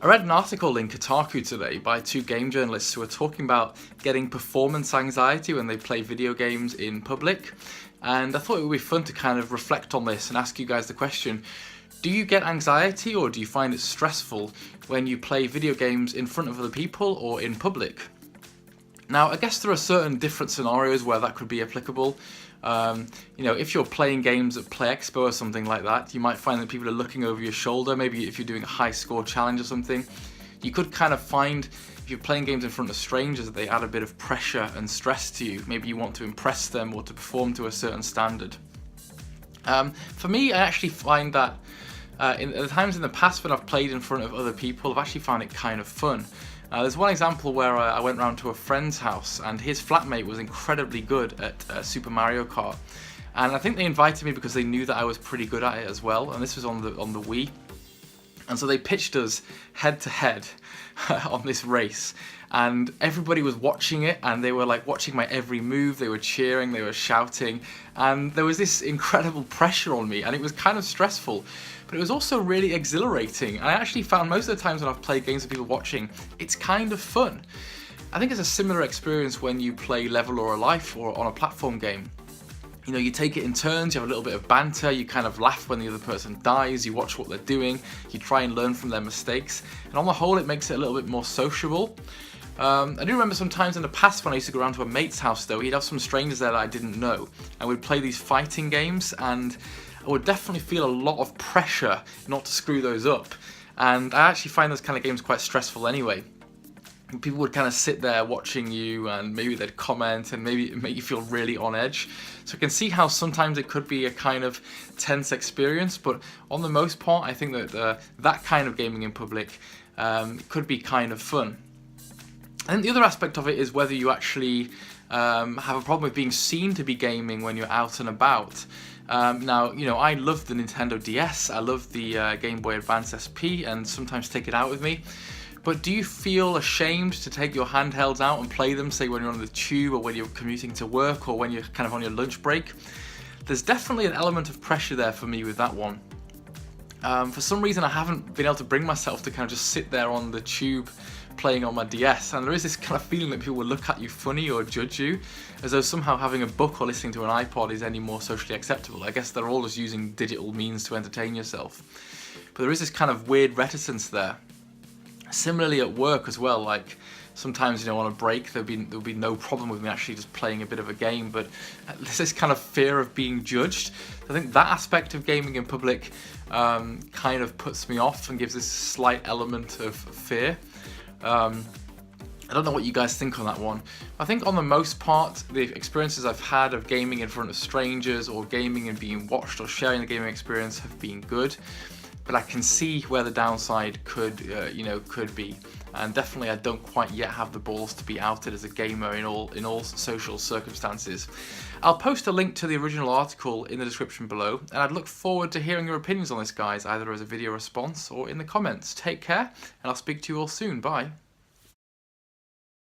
I read an article in Kotaku today by two game journalists who are talking about getting performance anxiety when they play video games in public, and I thought it would be fun to kind of reflect on this and ask you guys the question: do you get anxiety or do you find it stressful when you play video games in front of other people or in public? Now, I guess there are certain different scenarios where that could be applicable. If you're playing games at Play Expo or something like that, you might find that people are looking over your shoulder. Maybe if you're doing a high score challenge or something, you could kind of find, if you're playing games in front of strangers, that they add a bit of pressure and stress to you. Maybe you want to impress them or to perform to a certain standard. For me, I actually find that in the times in the past when I've played in front of other people, I've actually found it kind of fun. There's one example where I went round to a friend's house and his flatmate was incredibly good at Super Mario Kart, and I think they invited me because they knew that I was pretty good at it as well, and this was on the Wii, and so they pitched us head to head on this race, and everybody was watching it and they were like watching my every move. They were cheering, they were shouting, and there was this incredible pressure on me, and it was kind of stressful, but it was also really exhilarating. I actually found most of the times when I've played games with people watching, it's kind of fun. I think it's a similar experience when you play Level or a Life or on a platform game. You know, you take it in turns, you have a little bit of banter, you kind of laugh when the other person dies, you watch what they're doing, you try and learn from their mistakes, and on the whole it makes it a little bit more sociable. I do remember some times in the past when I used to go around to a mate's house though, he'd have some strangers there that I didn't know, and we'd play these fighting games, and I would definitely feel a lot of pressure not to screw those up, and I actually find those kind of games quite stressful anyway. People would kind of sit there watching you, and maybe they'd comment and maybe make you feel really on edge. So I can see how sometimes it could be a kind of tense experience, but on the most part I think that that kind of gaming in public could be kind of fun. I think the other aspect of it is whether you actually have a problem with being seen to be gaming when you're out and about. Now, you know, I love the Nintendo DS, I love the Game Boy Advance SP, and sometimes take it out with me. But do you feel ashamed to take your handhelds out and play them, say when you're on the tube or when you're commuting to work or when you're kind of on your lunch break? There's definitely an element of pressure there for me with that one. For some reason I haven't been able to bring myself to kind of just sit there on the tube playing on my DS, and there is this kind of feeling that people will look at you funny or judge you, as though somehow having a book or listening to an iPod is any more socially acceptable. I guess they're all just using digital means to entertain yourself. But there is this kind of weird reticence there. Similarly at work as well, like sometimes, you know, on a break there'll be no problem with me actually just playing a bit of a game, but there's this kind of fear of being judged. I think that aspect of gaming in public kind of puts me off and gives this slight element of fear. I don't know what you guys think on that one. I think on the most part, the experiences I've had of gaming in front of strangers or gaming and being watched or sharing the gaming experience have been good. But I can see where the downside could be, and definitely I don't quite yet have the balls to be outed as a gamer in all social circumstances. I'll post a link to the original article in the description below, and I'd look forward to hearing your opinions on this, guys, either as a video response or in the comments. Take care, and I'll speak to you all soon. Bye.